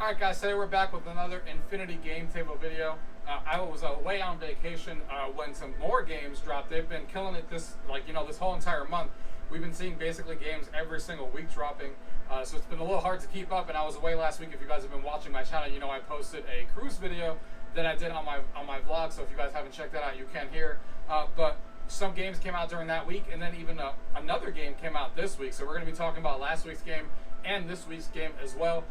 Alright guys, today we're back with another Infinity Game Table video. I was away on vacation when some more games dropped. They've been killing it this whole entire month. We've been seeing basically games every single week dropping. So it's been a little hard to keep up, and I was away last week. If you guys have been watching my channel, you know I posted a cruise video that I did on my vlog, so if you guys haven't checked that out, you can here. But some games came out during that week, and then even another game came out this week. So we're going to be talking about last week's game and this week's game as well.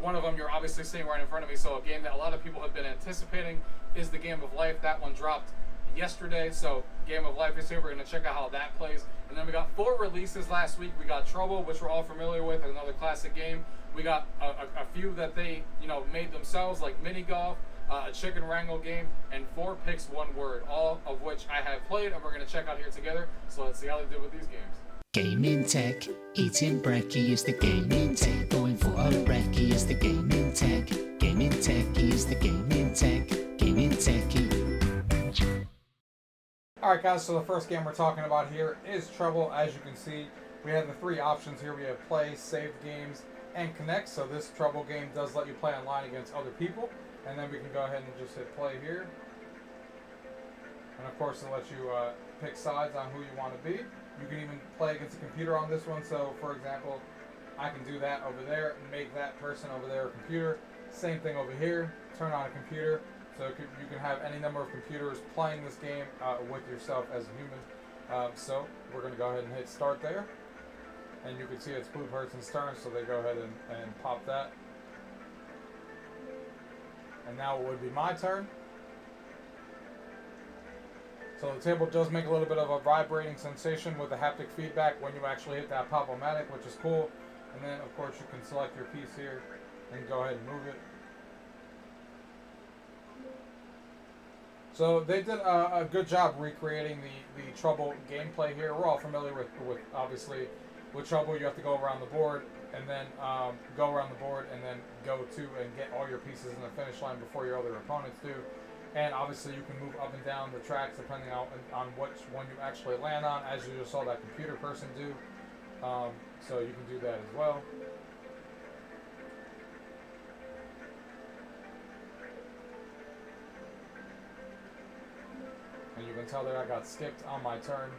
One of them you're obviously seeing right in front of me, so a game that a lot of people have been anticipating is the Game of Life. That one dropped yesterday, so Game of Life is here. We're going to check out how that plays. And then we got 4 releases last week. We got Trouble, which we're all familiar with, another classic game. We got a few that they made themselves, like Mini Golf, a chicken wrangle game, and 4 picks 1 word, all of which I have played and we're going to check out here together. So let's see how they do with these games. Gaming tech, eating brekkie is the gaming tech. Going for a brekkie is the gaming tech. Gaming tech is the gaming tech. Gaming techie. Alright guys, so the first game we're talking about here is Trouble. As you can see, we have the 3 options here. We have play, save games, and connect. So this Trouble game does let you play online against other people. And then we can go ahead and just hit play here. And of course it lets you pick sides on who you want to be. You can even play against a computer on this one. So for example, I can do that over there and make that person over there a computer. Same thing over here, turn on a computer. So you can have any number of computers playing this game with yourself as a human. So we're going to go ahead and hit start there. And you can see it's blue person's turn, so they go ahead and pop that. And now it would be my turn. So the table does make a little bit of a vibrating sensation with the haptic feedback when you actually hit that pop-o-matic, which is cool. And then of course you can select your piece here and go ahead and move it. So they did a good job recreating the Trouble gameplay here. We're all familiar with obviously with Trouble. You have to go around the board and then go to and get all your pieces in the finish line before your other opponents do. And obviously you can move up and down the tracks depending on which one you actually land on, as you just saw that computer person do. So you can do that as well. And you can tell there I got skipped on my turn.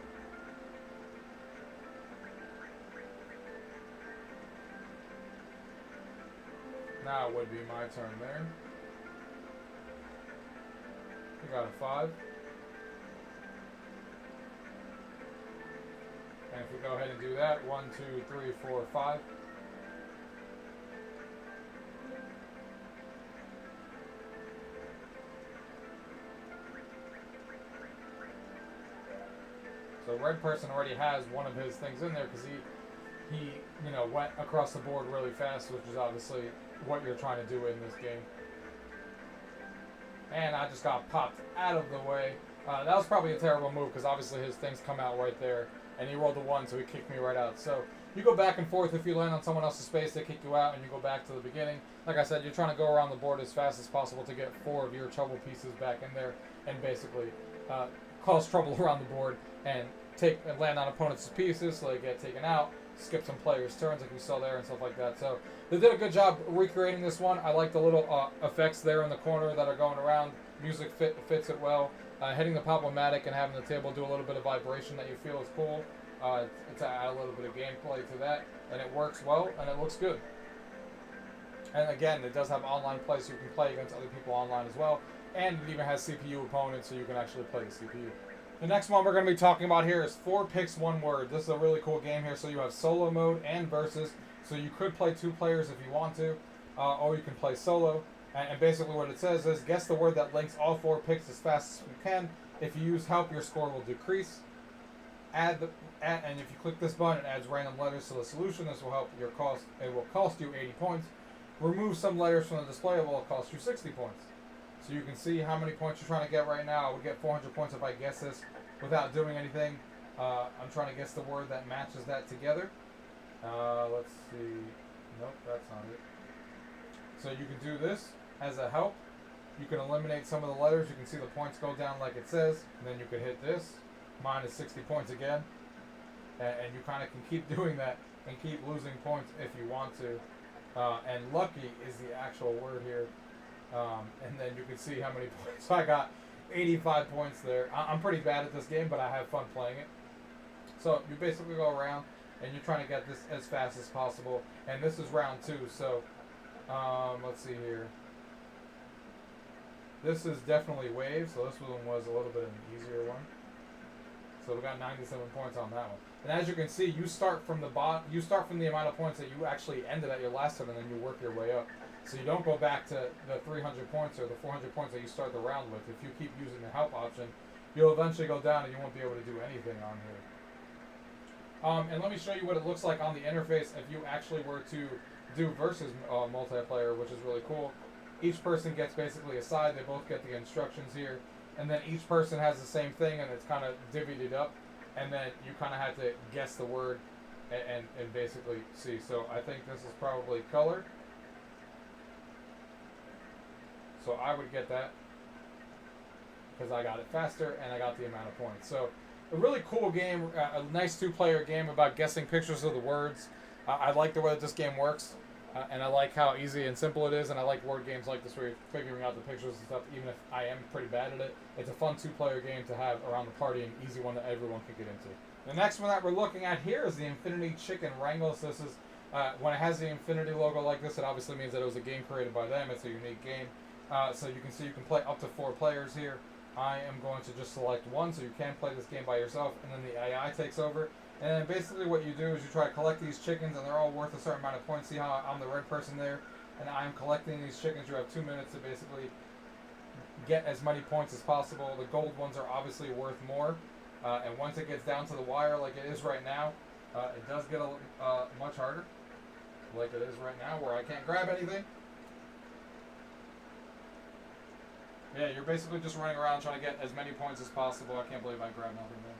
Now it would be my turn there. We got a 5. And if we go ahead and do that, 1, 2, 3, 4, 5. So red person already has one of his things in there because he went across the board really fast, which is obviously what you're trying to do in this game. And I just got popped out of the way. That was probably a terrible move because obviously his things come out right there. And he rolled a 1, so he kicked me right out. So you go back and forth. If you land on someone else's space, they kick you out and you go back to the beginning. Like I said, you're trying to go around the board as fast as possible to get 4 of your Trouble pieces back in there and basically cause trouble around the board and land on opponents' pieces so they get taken out. Skip some players' turns like we saw there and stuff like that. So they did a good job recreating this one. I like the little effects there in the corner that are going around. Music fits it well. Hitting the pop-o-matic and having the table do a little bit of vibration that you feel is cool. To add a little bit of gameplay to that. And it works well and it looks good. And again, it does have online play, so you can play against other people online as well. And it even has CPU opponents, so you can actually play the CPU. The next one we're going to be talking about here is 4 picks 1 word. This is a really cool game here. So you have solo mode and versus. So you could play 2 players if you want to, or you can play solo. And basically what it says is guess the word that links all 4 picks as fast as you can. If you use help, your score will decrease. And if you click this button, it adds random letters to the solution. This will help your cost. It will cost you 80 points. Remove some letters from the display. It will cost you 60 points. So you can see how many points you're trying to get right now. I would get 400 points if I guess this without doing anything. I'm trying to guess the word that matches that together. Let's see. Nope, that's not it. So you can do this as a help. You can eliminate some of the letters. You can see the points go down like it says. And then you can hit this. Minus 60 points again. And you kind of can keep doing that and keep losing points if you want to. And lucky is the actual word here. And then you can see how many points I got. 85 points there. I'm pretty bad at this game, but I have fun playing it. So you basically go around and you're trying to get this as fast as possible. And this is round 2, so let's see here. This is definitely wave, so this one was a little bit of an easier one. So we got 97 points on that one. And as you can see, you start from the you start from the amount of points that you actually ended at your last time, and then you work your way up. So you don't go back to the 300 points or the 400 points that you start the round with. If you keep using the help option, you'll eventually go down and you won't be able to do anything on here. And let me show you what it looks like on the interface if you actually were to do versus multiplayer, which is really cool. Each person gets basically a side. They both get the instructions here. And then each person has the same thing, and it's kind of divvied up. And then you kind of have to guess the word and basically see. So I think this is probably color. So I would get that because I got it faster and I got the amount of points. So a really cool game, a nice 2-player game about guessing pictures of the words. I like the way that this game works, and I like how easy and simple it is, and I like word games like this where you're figuring out the pictures and stuff, even if I am pretty bad at it. It's a fun 2-player game to have around the party and easy one that everyone can get into. The next one that we're looking at here is the Infinity Chicken Wranglers. This is, when it has the Infinity logo like this, it obviously means that it was a game created by them. It's a unique game. So you can see you can play up to 4 players here. I am going to just select 1, so you can play this game by yourself, and then the AI takes over. And then basically what you do is you try to collect these chickens, and they're all worth a certain amount of points. See how I'm the red person there? And I'm collecting these chickens. You have 2 minutes to basically get as many points as possible. The gold ones are obviously worth more. And once it gets down to the wire like it is right now, it does get much harder. Like it is right now where I can't grab anything. Yeah, you're basically just running around trying to get as many points as possible. I can't believe I grabbed nothing there.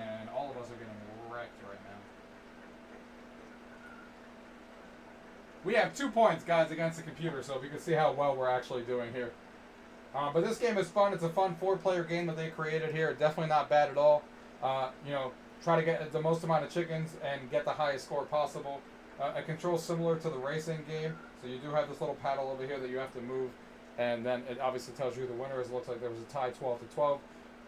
And all of us are getting wrecked right now. We have 2 points, guys, against the computer, so you can see how well we're actually doing here. But this game is fun. It's a fun 4-player game that they created here. Definitely not bad at all. You know, try to get the most amount of chickens and get the highest score possible. It controls similar to the racing game. So you do have this little paddle over here that you have to move, and then it obviously tells you who the winner is. It looks like there was a tie 12-12.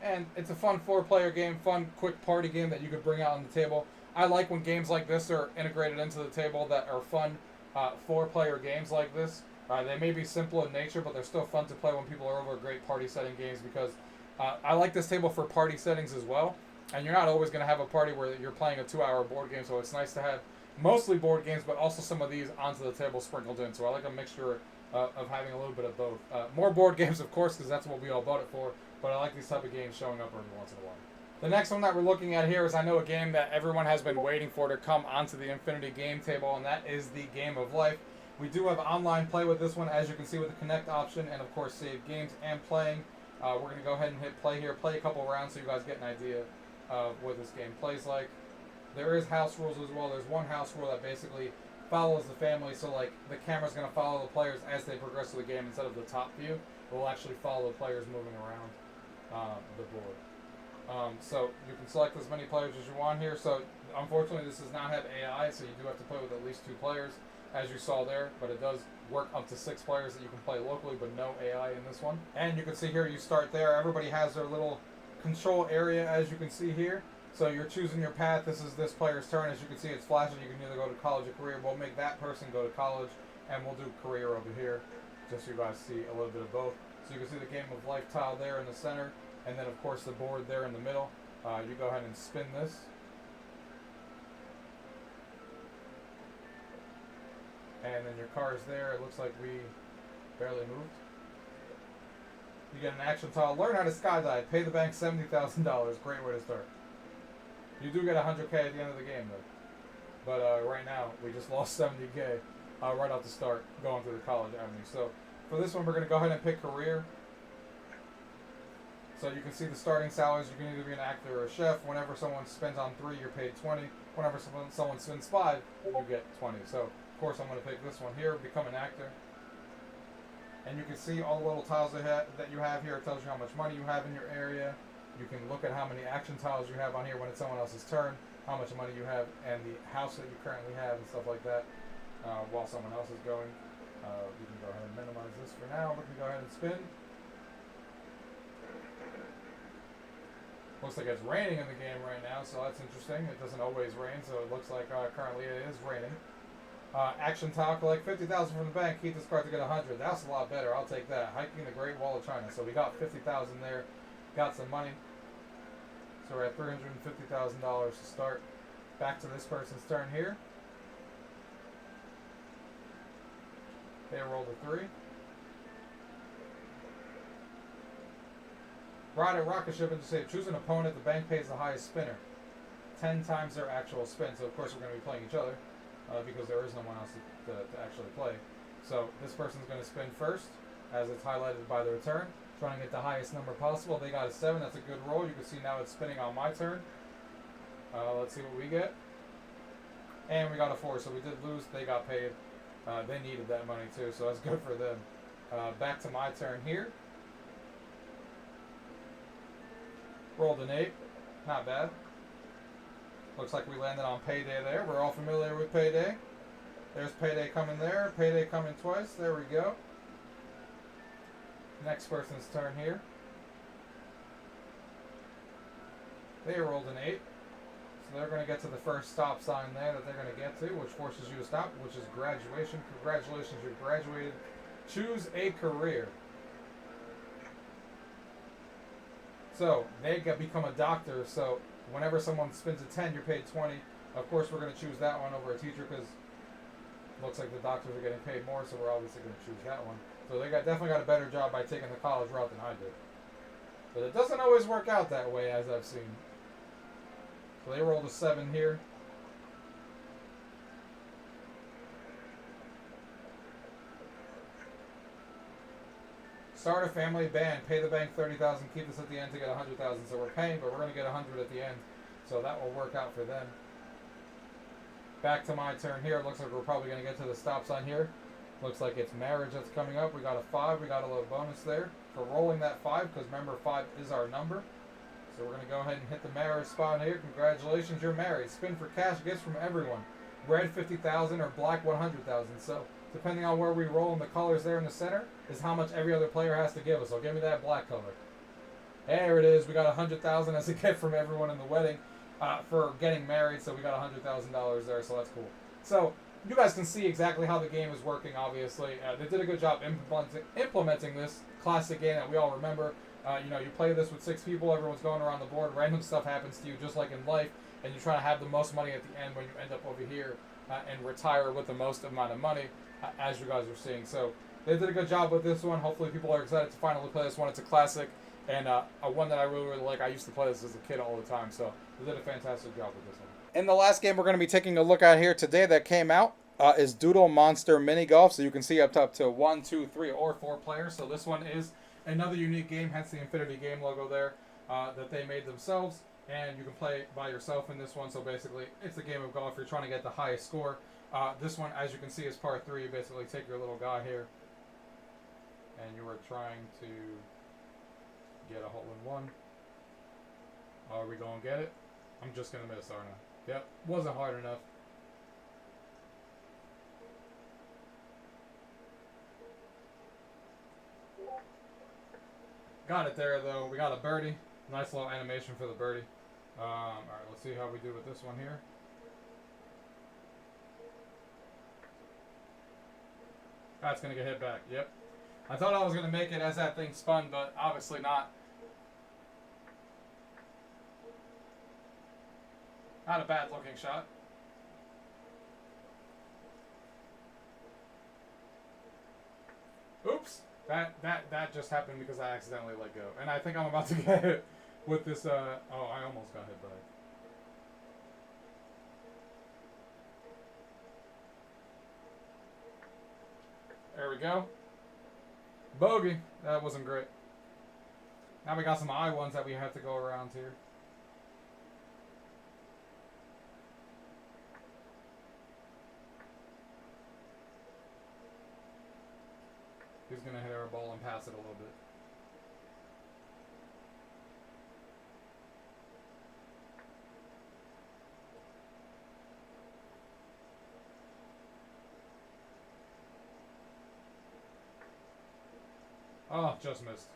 And it's a fun 4-player game, fun quick party game that you could bring out on the table. I like when games like this are integrated into the table that are fun 4-player games like this. They may be simple in nature, but they're still fun to play when people are over great party setting games because I like this table for party settings as well. And you're not always going to have a party where you're playing a 2-hour board game, so it's nice to have mostly board games, but also some of these onto the table sprinkled in. So I like a mixture of having a little bit of both. More board games, of course, because that's what we all bought it for, but I like these type of games showing up every once in a while. The next one that we're looking at here is, I know, a game that everyone has been waiting for to come onto the Infinity game table, and that is the Game of Life. We do have online play with this one, as you can see with the Connect option, and of course save games and playing. We're going to go ahead and hit play here, play a couple rounds so you guys get an idea of what this game plays like. There is house rules as well. There's one house rule that basically follows the family, so like the camera's going to follow the players as they progress through the game instead of the top view. It will actually follow the players moving around the board. So you can select as many players as you want here. So unfortunately this does not have AI, so you do have to play with at least 2 players, as you saw there, but it does work up to 6 players that you can play locally, but no AI in this one. And you can see here, you start there. Everybody has their little control area, as you can see here. So you're choosing your path. This is this player's turn. As you can see, it's flashing. You can either go to college or career. We'll make that person go to college, and we'll do career over here, just so you guys see a little bit of both. So you can see the Game of Life tile there in the center, and then, of course, the board there in the middle. You go ahead and spin this. And then your car's there. It looks like we barely moved. You get an action tile. Learn how to skydive. Pay the bank $70,000. Great way to start. You do get 100K at the end of the game, though. But right now, we just lost 70K right off the start going through the college avenue. So for this one, we're going to go ahead and pick career. So you can see the starting salaries. You can either be an actor or a chef. Whenever someone spends on 3, you're paid 20. Whenever someone spends 5, you get 20. So of course, I'm going to pick this one here, become an actor. And you can see all the little tiles that you have here. It tells you how much money you have in your area. You can look at how many action tiles you have on here when it's someone else's turn. how much money you have and the house that you currently have and stuff like that while someone else is going. We can go ahead and minimize this for now. We can go ahead and spin. Looks like it's raining in the game right now, so that's interesting. It doesn't always rain, so it looks like currently it is raining. Action tile, collect 50,000 from the bank. Keep this card to get 100. That's a lot better. I'll take that. Hiking the Great Wall of China. So we got 50,000 there. Got some money. So we're at $350,000 to start. Back to this person's turn here. They rolled a 3. Ride a rocket ship into shape. Choose an opponent. The bank pays the highest spinner. 10 times their actual spin. So of course we're going to be playing each other because there is no one else to actually play. So this person's going to spin first, as it's highlighted by their turn. Trying to get the highest number possible. They got a 7. That's a good roll. You can see now it's spinning on my turn. Let's see what we get. And we got a 4. So we did lose. They got paid. They needed that money too, so that's good for them. Back to my turn here. Rolled an 8. Not bad. Looks like we landed on payday there. We're all familiar with payday. There's payday coming there. Payday coming twice. There we go. Next person's turn here. They rolled an 8. So they're going to get to the first stop sign there that they're going to get to, which forces you to stop, which is graduation. Congratulations, you've graduated. Choose a career. So they become a doctor. So whenever someone spins a 10, you're paid 20. Of course, we're going to choose that one over a teacher because it looks like the doctors are getting paid more, so we're obviously going to choose that one. So they definitely got a better job by taking the college route than I did. But it doesn't always work out that way, as I've seen. So they rolled a 7 here. Start a family band. Pay the bank 30,000. Keep this at the end to get 100,000. So we're paying, but we're going to get 100 at the end. So that will work out for them. Back to my turn here. It looks like we're probably going to get to the stop sign here. Looks like it's marriage that's coming up. We got a 5. We got a little bonus there for rolling that 5 because remember 5 is our number. So we're going to go ahead and hit the marriage spot here. Congratulations, you're married. Spin for cash gifts from everyone. Red 50,000 or black 100,000. So depending on where we roll in the colors there in the center is how much every other player has to give us. So give me that black color. There it is. We got 100,000 as a gift from everyone in the wedding for getting married. So we got $100,000 there. So that's cool. So you guys can see exactly how the game is working, obviously. They did a good job implementing this classic game that we all remember. You play this with 6 people, everyone's going around the board, random stuff happens to you just like in life, and you're trying to have the most money at the end when you end up over here and retire with the most amount of money, as you guys are seeing. So they did a good job with this one. Hopefully people are excited to finally play this one. It's a classic, and one that I really, really like. I used to play this as a kid all the time, so they did a fantastic job with this one. In the last game we're going to be taking a look at here today that came out is Doodle Monster Mini Golf. So you can see up to 1, 2, 3, or 4 players. So this one is another unique game, hence the Infinity Game logo there that they made themselves. And you can play by yourself in this one. So basically, it's a game of golf. You're trying to get the highest score. This one, as you can see, is part 3. You basically take your little guy here, and you are trying to get a hole-in-one. Are we going to get it? I'm just going to miss, aren't I? Yep, wasn't hard enough. Got it there, though. We got a birdie. Nice little animation for the birdie. Alright, let's see how we do with this one here. That's going to get hit back. Yep. I thought I was going to make it as that thing spun, but obviously not. Not a bad looking shot. Oops. That just happened because I accidentally let go. And I think I'm about to get it with this, oh, I almost got hit by it. There we go. Bogey. That wasn't great. Now we got some I ones that we have to go around here. He's going to hit our ball and pass it a little bit. Oh, just missed.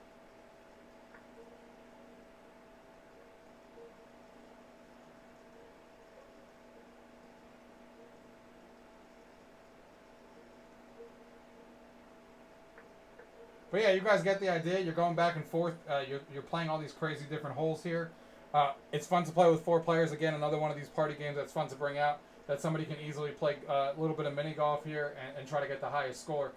But yeah, you guys get the idea. You're going back and forth. You're playing all these crazy different holes here. It's fun to play with 4 players. Again, another one of these party games that's fun to bring out. That somebody can easily play a little bit of mini golf here and try to get the highest score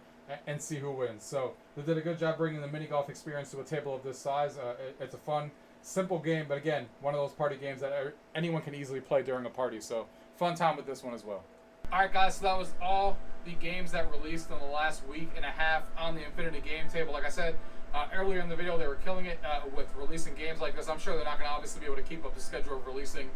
and see who wins. So they did a good job bringing the mini golf experience to a table of this size. It's a fun, simple game, but again, one of those party games that anyone can easily play during a party. So fun time with this one as well. Alright guys, so that was all the games that released in the last week and a half on the Infinity Game Table. Like I said earlier in the video, they were killing it with releasing games like this. I'm sure they're not going to obviously be able to keep up the schedule of releasing,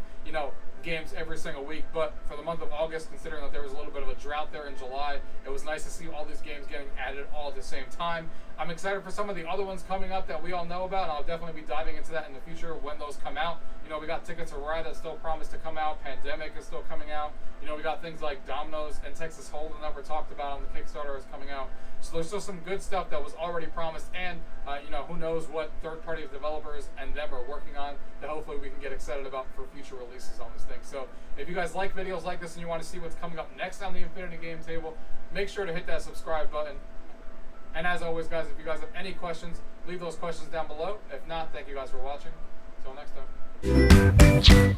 games every single week. But for the month of August, considering that there was a little bit of a drought there in July, it was nice to see all these games getting added all at the same time. I'm excited for some of the other ones coming up that we all know about, and I'll definitely be diving into that in the future when those come out. We got Tickets to Ride that's still promised to come out. Pandemic is still coming out. We got things like Dominoes and Texas Hold'em that were talked about on the Kickstarter is coming out. So there's still some good stuff that was already promised, and who knows what third-party developers and them are working on that hopefully we can get excited about for future releases on this thing. So if you guys like videos like this and you want to see what's coming up next on the Infinity Game Table, make sure to hit that subscribe button. And as always, guys, if you guys have any questions, leave those questions down below. If not, thank you guys for watching. Until next time.